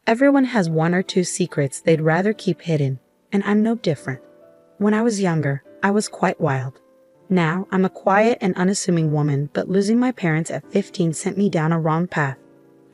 Everyone has one or two secrets they'd rather keep hidden, and I'm no different. When I was younger, I was quite wild. Now, I'm a quiet and unassuming woman, but losing my parents at 15 sent me down a wrong path.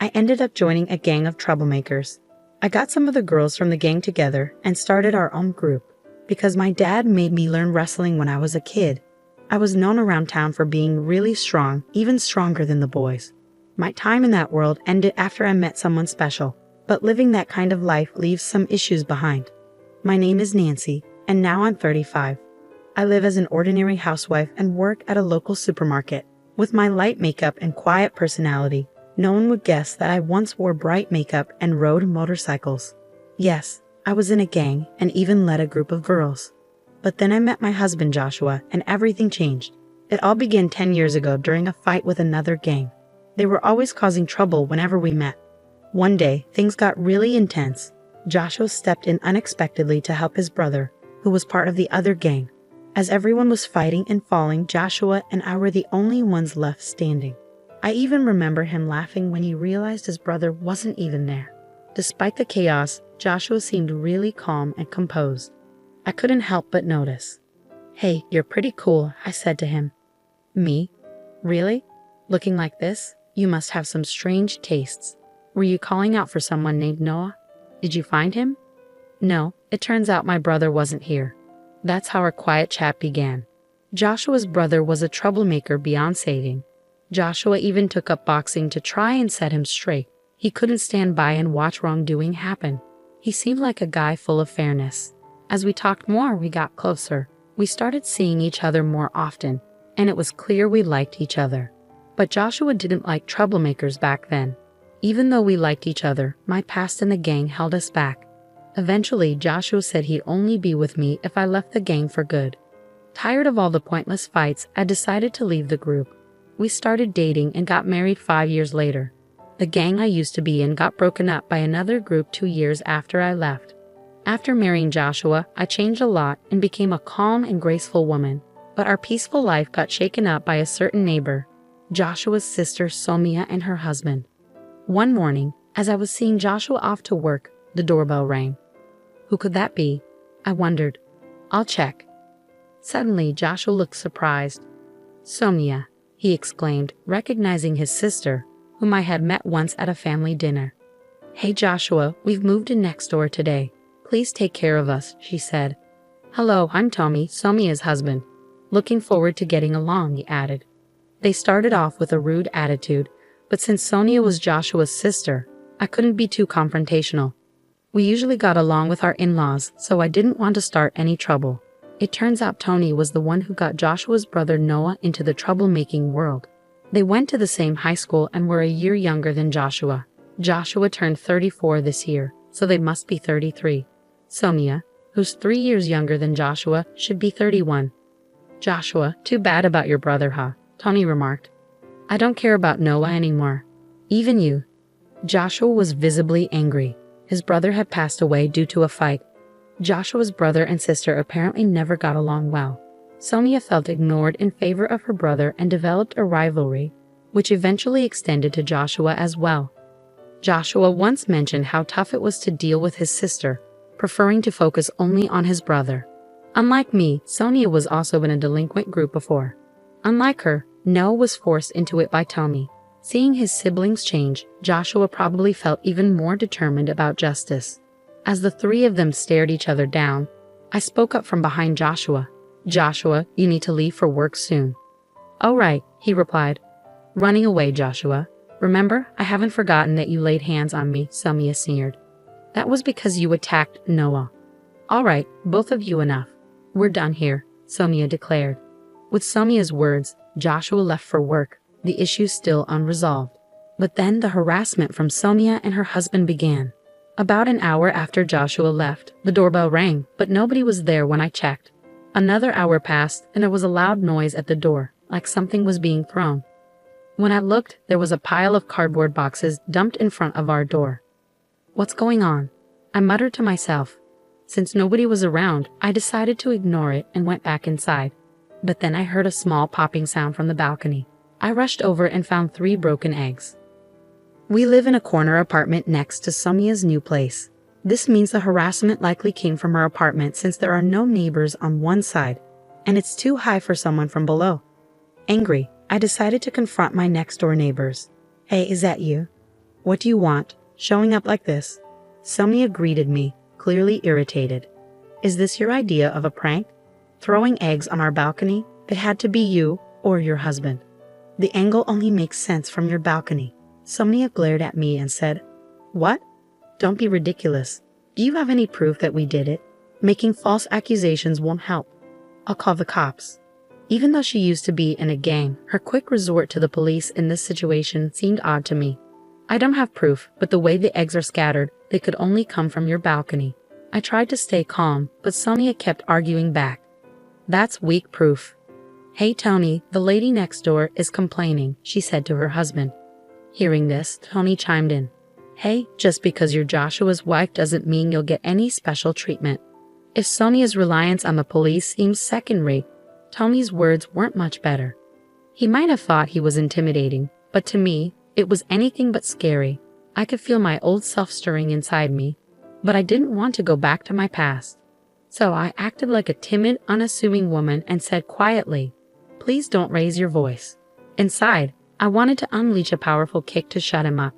I ended up joining a gang of troublemakers. I got some of the girls from the gang together and started our own group. Because my dad made me learn wrestling when I was a kid, I was known around town for being really strong, even stronger than the boys. My time in that world ended after I met someone special, but living that kind of life leaves some issues behind. My name is Nancy, and now I'm 35. I live as an ordinary housewife and work at a local supermarket. With my light makeup and quiet personality, no one would guess that I once wore bright makeup and rode motorcycles. Yes, I was in a gang and even led a group of girls. But then I met my husband Joshua and everything changed. It all began 10 years ago during a fight with another gang. They were always causing trouble whenever we met. One day, things got really intense. Joshua stepped in unexpectedly to help his brother, who was part of the other gang. As everyone was fighting and falling, Joshua and I were the only ones left standing. I even remember him laughing when he realized his brother wasn't even there. Despite the chaos, Joshua seemed really calm and composed. I couldn't help but notice. "Hey, you're pretty cool," I said to him. "Me? Really? Looking like this? You must have some strange tastes. Were you calling out for someone named Noah? Did you find him?" "No, it turns out my brother wasn't here." That's how our quiet chat began. Joshua's brother was a troublemaker beyond saving. Joshua even took up boxing to try and set him straight. He couldn't stand by and watch wrongdoing happen. He seemed like a guy full of fairness. As we talked more, we got closer. We started seeing each other more often, and it was clear we liked each other. But Joshua didn't like troublemakers back then. Even though we liked each other, my past in the gang held us back. Eventually, Joshua said he'd only be with me if I left the gang for good. Tired of all the pointless fights, I decided to leave the group. We started dating and got married 5 years later. The gang I used to be in got broken up by another group 2 years after I left. After marrying Joshua, I changed a lot and became a calm and graceful woman. But our peaceful life got shaken up by a certain neighbor, Joshua's sister Somia and her husband. One morning, as I was seeing Joshua off to work, the doorbell rang. Who could that be? I wondered. I'll check. Suddenly, Joshua looked surprised. Somia, he exclaimed, recognizing his sister, whom I had met once at a family dinner. Hey Joshua, we've moved in next door today. Please take care of us, she said. Hello, I'm Tommy, Somia's husband. Looking forward to getting along, he added. They started off with a rude attitude, but since Sonia was Joshua's sister, I couldn't be too confrontational. We usually got along with our in-laws, so I didn't want to start any trouble. It turns out Tony was the one who got Joshua's brother Noah into the troublemaking world. They went to the same high school and were a year younger than Joshua. Joshua turned 34 this year, so they must be 33. Sonia, who's 3 years younger than Joshua, should be 31. Joshua, too bad about your brother, huh? Tony remarked. I don't care about Noah anymore. Even you. Joshua was visibly angry. His brother had passed away due to a fight. Joshua's brother and sister apparently never got along well. Sonia felt ignored in favor of her brother and developed a rivalry, which eventually extended to Joshua as well. Joshua once mentioned how tough it was to deal with his sister, preferring to focus only on his brother. Unlike me, Sonia was also in a delinquent group before. Unlike her, Noah was forced into it by Tommy. Seeing his siblings change, Joshua probably felt even more determined about justice. As the three of them stared each other down, I spoke up from behind Joshua. Joshua, you need to leave for work soon. All right, he replied. Running away, Joshua. Remember, I haven't forgotten that you laid hands on me, Sonia sneered. That was because you attacked Noah. All right, both of you enough. We're done here, Sonia declared. With Sonia's words, Joshua left for work, the issue still unresolved. But then the harassment from Sonia and her husband began. About an hour after Joshua left, the doorbell rang, but nobody was there when I checked. Another hour passed, and there was a loud noise at the door, like something was being thrown. When I looked, there was a pile of cardboard boxes dumped in front of our door. What's going on? I muttered to myself. Since nobody was around, I decided to ignore it and went back inside. But then I heard a small popping sound from the balcony. I rushed over and found 3 broken eggs. We live in a corner apartment next to Sonia's new place. This means the harassment likely came from her apartment since there are no neighbors on one side, and it's too high for someone from below. Angry, I decided to confront my next-door neighbors. "Hey, is that you? What do you want, showing up like this?" Sonia greeted me, clearly irritated. "Is this your idea of a prank? Throwing eggs on our balcony? It had to be you or your husband. The angle only makes sense from your balcony." Sonia glared at me and said, "What? Don't be ridiculous. Do you have any proof that we did it? Making false accusations won't help. I'll call the cops." Even though she used to be in a gang, her quick resort to the police in this situation seemed odd to me. "I don't have proof, but the way the eggs are scattered, they could only come from your balcony." I tried to stay calm, but Sonia kept arguing back. "That's weak proof." "Hey Tony, the lady next door is complaining," she said to her husband. Hearing this, Tony chimed in. "Hey, just because you're Joshua's wife doesn't mean you'll get any special treatment." If Sonia's reliance on the police seems second-rate, Tony's words weren't much better. He might have thought he was intimidating, but to me, it was anything but scary. I could feel my old self stirring inside me, but I didn't want to go back to my past. So I acted like a timid, unassuming woman and said quietly, "Please don't raise your voice." Inside, I wanted to unleash a powerful kick to shut him up.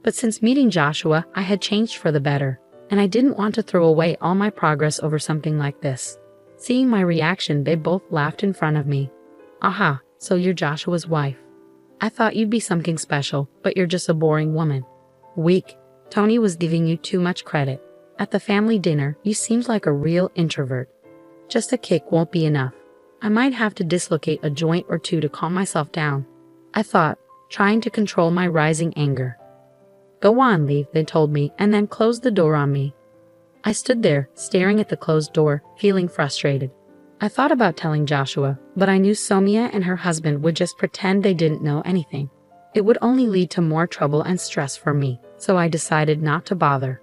But since meeting Joshua, I had changed for the better, and I didn't want to throw away all my progress over something like this. Seeing my reaction, they both laughed in front of me. "Aha, so you're Joshua's wife. I thought you'd be something special, but you're just a boring woman." "Weak. Tony was giving you too much credit. At the family dinner, you seemed like a real introvert. Just a kick won't be enough. I might have to dislocate a joint or two to calm myself down," I thought, trying to control my rising anger. "Go on, leave," they told me, and then closed the door on me. I stood there, staring at the closed door, feeling frustrated. I thought about telling Joshua, but I knew Sonia and her husband would just pretend they didn't know anything. It would only lead to more trouble and stress for me, so I decided not to bother.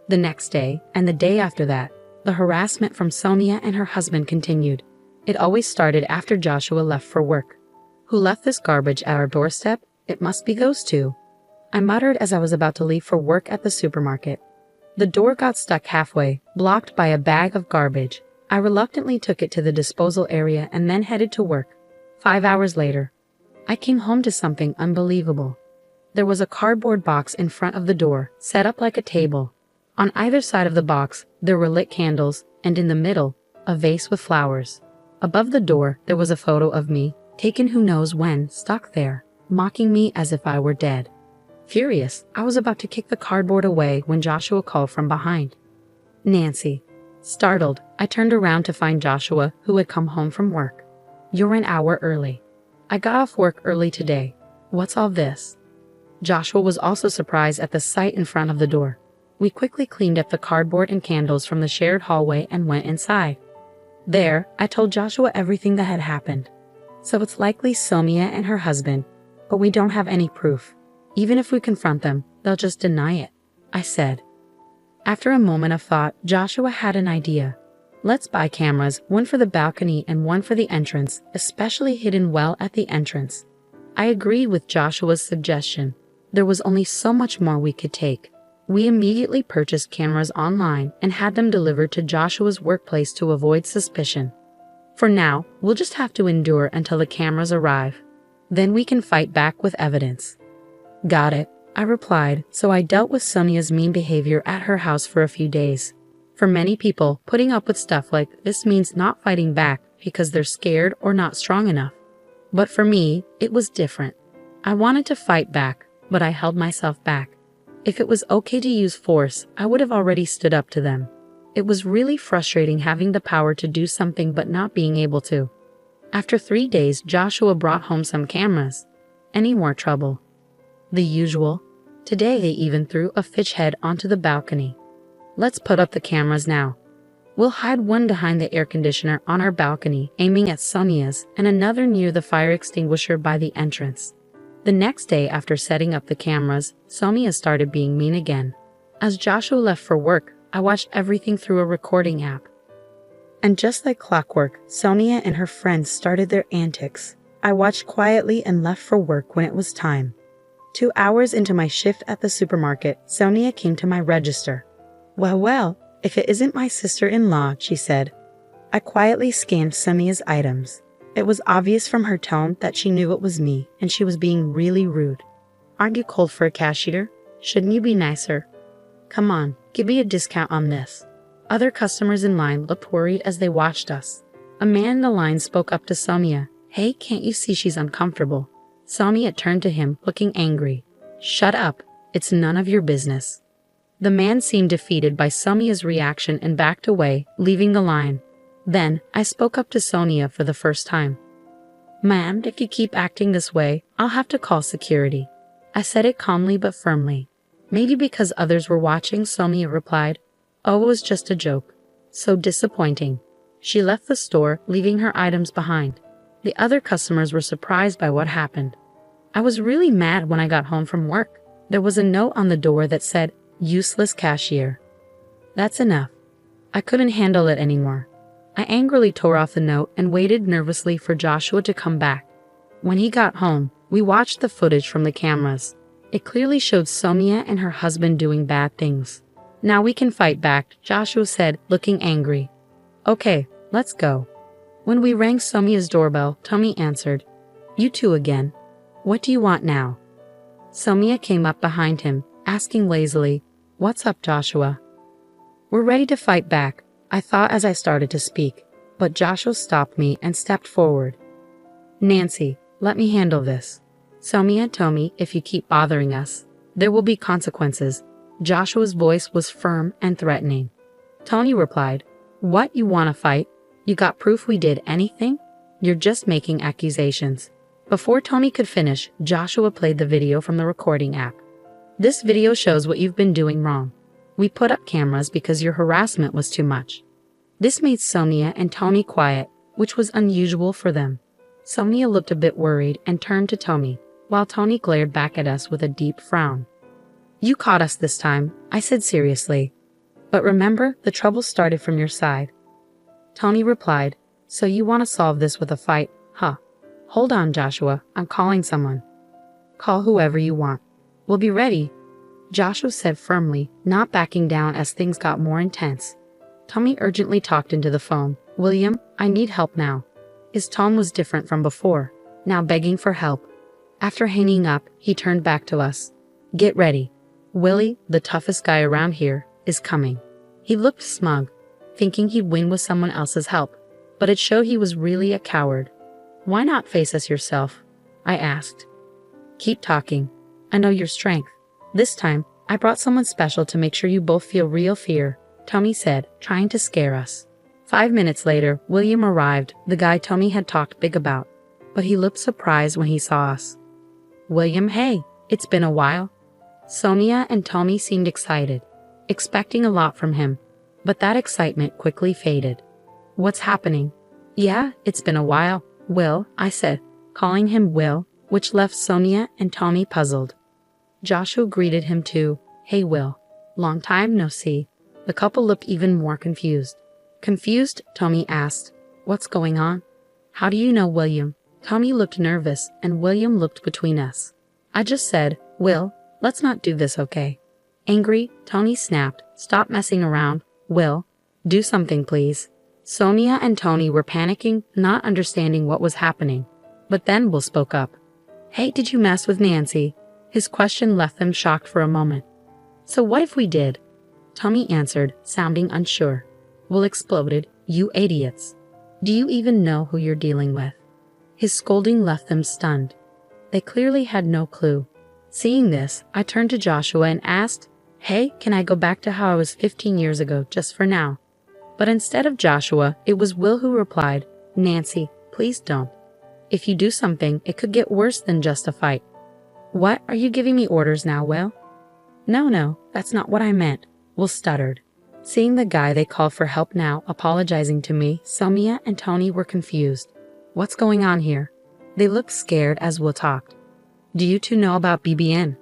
The next day, and the day after that, the harassment from Sonia and her husband continued. It always started after Joshua left for work. "Who left this garbage at our doorstep? It must be those two," I muttered as I was about to leave for work at the supermarket. The door got stuck halfway, blocked by a bag of garbage. I reluctantly took it to the disposal area and then headed to work. 5 hours later, I came home to something unbelievable. There was a cardboard box in front of the door, set up like a table. On either side of the box, there were lit candles, and in the middle, a vase with flowers. Above the door, there was a photo of me, taken who knows when, stuck there, mocking me as if I were dead. Furious, I was about to kick the cardboard away when Joshua called from behind. "Nancy." Startled, I turned around to find Joshua, who had come home from work. "You're an hour early." "I got off work early today. What's all this?" Joshua was also surprised at the sight in front of the door. We quickly cleaned up the cardboard and candles from the shared hallway and went inside. There, I told Joshua everything that had happened. "So it's likely Sonia and her husband, but we don't have any proof. Even if we confront them, they'll just deny it," I said. After a moment of thought, Joshua had an idea. "Let's buy cameras, one for the balcony and one for the entrance, especially hidden well at the entrance." I agreed with Joshua's suggestion. There was only so much more we could take. We immediately purchased cameras online and had them delivered to Joshua's workplace to avoid suspicion. For now, we'll just have to endure until the cameras arrive. Then we can fight back with evidence. "Got it," I replied, so I dealt with Sonia's mean behavior at her house for a few days. For many people, putting up with stuff like this means not fighting back because they're scared or not strong enough. But for me, it was different. I wanted to fight back, but I held myself back. If it was okay to use force, I would have already stood up to them. It was really frustrating having the power to do something but not being able to. After 3 days, Joshua brought home some cameras. Any more trouble? The usual. Today they even threw a fish head onto the balcony. "Let's put up the cameras now. We'll hide one behind the air conditioner on our balcony, aiming at Sonia's, and another near the fire extinguisher by the entrance." The next day after setting up the cameras, Sonia started being mean again. As Joshua left for work, I watched everything through a recording app. And just like clockwork, Sonia and her friends started their antics. I watched quietly and left for work when it was time. 2 hours into my shift at the supermarket, Sonia came to my register. Well, if it isn't my sister-in-law, she said. I quietly scanned Sonia's items. It was obvious from her tone that she knew it was me, and she was being really rude. Aren't you cold for a cashier? Shouldn't you be nicer? Come on, give me a discount on this. Other customers in line looked worried as they watched us. A man in the line spoke up to Sonia. Hey, can't you see she's uncomfortable? Sonia turned to him, looking angry. Shut up. It's none of your business. The man seemed defeated by Sonia's reaction and backed away, leaving the line. Then, I spoke up to Sonia for the first time. Ma'am, if you keep acting this way, I'll have to call security. I said it calmly but firmly. Maybe because others were watching, Sonia replied. Oh, it was just a joke. So disappointing. She left the store, leaving her items behind. The other customers were surprised by what happened. I was really mad when I got home from work. There was a note on the door that said, useless cashier. That's enough. I couldn't handle it anymore. I angrily tore off the note and waited nervously for Joshua to come back. When he got home, we watched the footage from the cameras. It clearly showed Sonia and her husband doing bad things. Now we can fight back, Joshua said, looking angry. Okay, let's go. When we rang Sonia's doorbell, Tommy answered. You two again. What do you want now? Sonia came up behind him, asking lazily, What's up, Joshua? We're ready to fight back, I thought as I started to speak, but Joshua stopped me and stepped forward. Nancy, let me handle this. Sonia told me if you keep bothering us, there will be consequences. Joshua's voice was firm and threatening. Tony replied, What, you want to fight? You got proof we did anything? You're just making accusations. Before Tony could finish, Joshua played the video from the recording app. This video shows what you've been doing wrong. We put up cameras because your harassment was too much. This made Sonia and Tony quiet, which was unusual for them. Sonia looked a bit worried and turned to Tony, while Tony glared back at us with a deep frown. You caught us this time, I said seriously. But remember, the trouble started from your side. Tony replied, So you want to solve this with a fight, huh? Hold on, Joshua, I'm calling someone. Call whoever you want. We'll be ready, Joshua said firmly, not backing down as things got more intense. Tommy urgently talked into the phone. William, I need help now. His tone was different from before, now begging for help. After hanging up, he turned back to us. Get ready. Willie, the toughest guy around here, is coming. He looked smug, thinking he'd win with someone else's help, but it showed he was really a coward. Why not face us yourself? I asked. Keep talking. I know your strength. This time, I brought someone special to make sure you both feel real fear, Tommy said, trying to scare us. 5 minutes later, William arrived, the guy Tommy had talked big about, but he looked surprised when he saw us. William, hey, it's been a while. Sonia and Tommy seemed excited, expecting a lot from him, but that excitement quickly faded. What's happening? Yeah, it's been a while, Will, I said, calling him Will, which left Sonia and Tommy puzzled. Joshua greeted him too. Hey Will, long time no see. The couple looked even more confused. Confused, Tommy asked, What's going on? How do you know William? Tommy looked nervous and William looked between us. I just said, Will, let's not do this, okay? Angry, Tony snapped, Stop messing around. Will, do something please. Sonia and Tony were panicking, not understanding what was happening. But then Will spoke up. Hey, did you mess with Nancy? His question left them shocked for a moment. So what if we did? Tommy answered, sounding unsure. Will exploded, You idiots. Do you even know who you're dealing with? His scolding left them stunned. They clearly had no clue. Seeing this, I turned to Joshua and asked, Hey, can I go back to how I was 15 years ago, just for now? But instead of Joshua, it was Will who replied, Nancy, please don't. If you do something, it could get worse than just a fight. What, are you giving me orders now, Will? No, that's not what I meant, Will stuttered. Seeing the guy they called for help now apologizing to me, Sonia and Tony were confused. What's going on here? They looked scared as Will talked. Do you two know about BBN?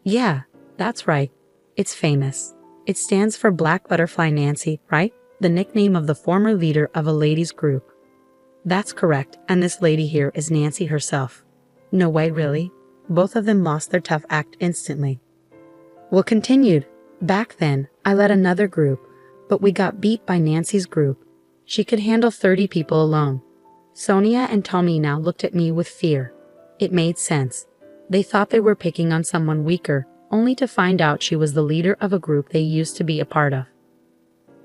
Yeah, that's right. It's famous. It stands for Black Butterfly Nancy, right? The nickname of the former leader of a ladies' group. That's correct, and this lady here is Nancy herself. No way, really? Both of them lost their tough act instantly. Will continued. Back then, I led another group, but we got beat by Nancy's group. She could handle 30 people alone. Sonia and Tommy now looked at me with fear. It made sense. They thought they were picking on someone weaker, only to find out she was the leader of a group they used to be a part of.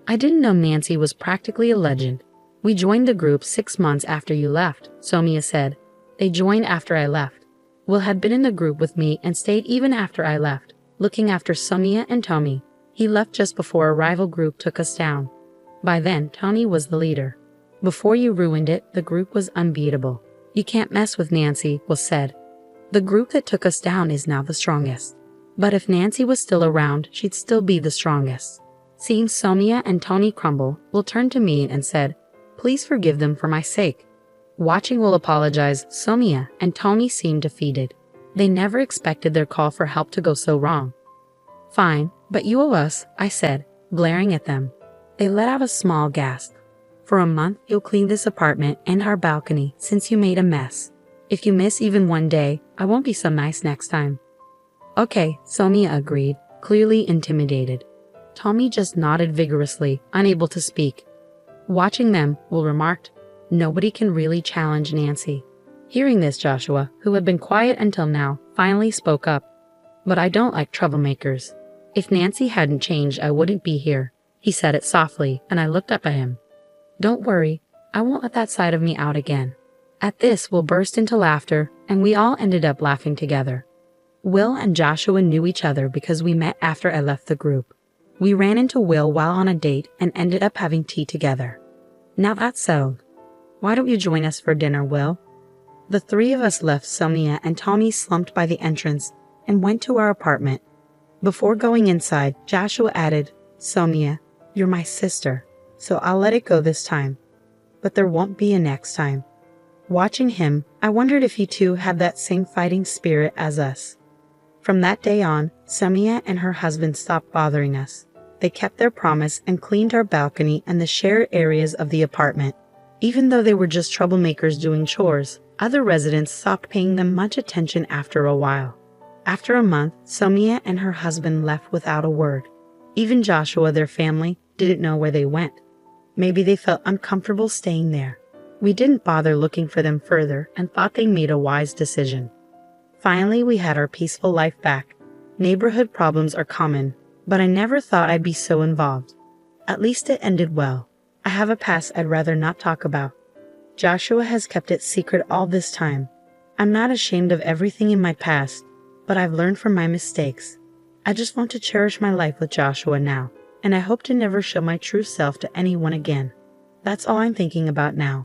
I didn't know Nancy was practically a legend. We joined the group 6 months after you left, Sonia said. They joined after I left. Will had been in the group with me and stayed even after I left, looking after Sonia and Tommy. He left just before a rival group took us down. By then, Tommy was the leader. Before you ruined it, the group was unbeatable. You can't mess with Nancy, Will said. The group that took us down is now the strongest. But if Nancy was still around, she'd still be the strongest. Seeing Sonia and Tony crumble, Will turned to me and said, "Please forgive them for my sake." Watching Will apologize, Sonia and Tony seemed defeated. They never expected their call for help to go so wrong. "Fine, but you owe us," I said, glaring at them. They let out a small gasp. "For a month, you'll clean this apartment and our balcony since you made a mess. If you miss even one day, I won't be so nice next time." "Okay," Sonia agreed, clearly intimidated. Tommy just nodded vigorously, unable to speak. Watching them, Will remarked, "Nobody can really challenge Nancy." Hearing this, Joshua, who had been quiet until now, finally spoke up. "But I don't like troublemakers. If Nancy hadn't changed, I wouldn't be here." He said it softly, and I looked up at him. "Don't worry, I won't let that side of me out again." At this, Will burst into laughter, and we all ended up laughing together. Will and Joshua knew each other because we met after I left the group. We ran into Will while on a date and ended up having tea together. "Now that's settled. Why don't you join us for dinner, Will?" The three of us left Sonia and Tommy slumped by the entrance and went to our apartment. Before going inside, Joshua added, "Sonia, you're my sister, so I'll let it go this time. But there won't be a next time." Watching him, I wondered if he too had that same fighting spirit as us. From that day on, Sonia and her husband stopped bothering us. They kept their promise and cleaned our balcony and the shared areas of the apartment. Even though they were just troublemakers doing chores, other residents stopped paying them much attention after a while. After a month, Sonia and her husband left without a word. Even Joshua, their family, didn't know where they went. Maybe they felt uncomfortable staying there. We didn't bother looking for them further and thought they made a wise decision. Finally, we had our peaceful life back. Neighborhood problems are common, but I never thought I'd be so involved. At least it ended well. I have a past I'd rather not talk about. Joshua has kept it secret all this time. I'm not ashamed of everything in my past, but I've learned from my mistakes. I just want to cherish my life with Joshua now, and I hope to never show my true self to anyone again. That's all I'm thinking about now.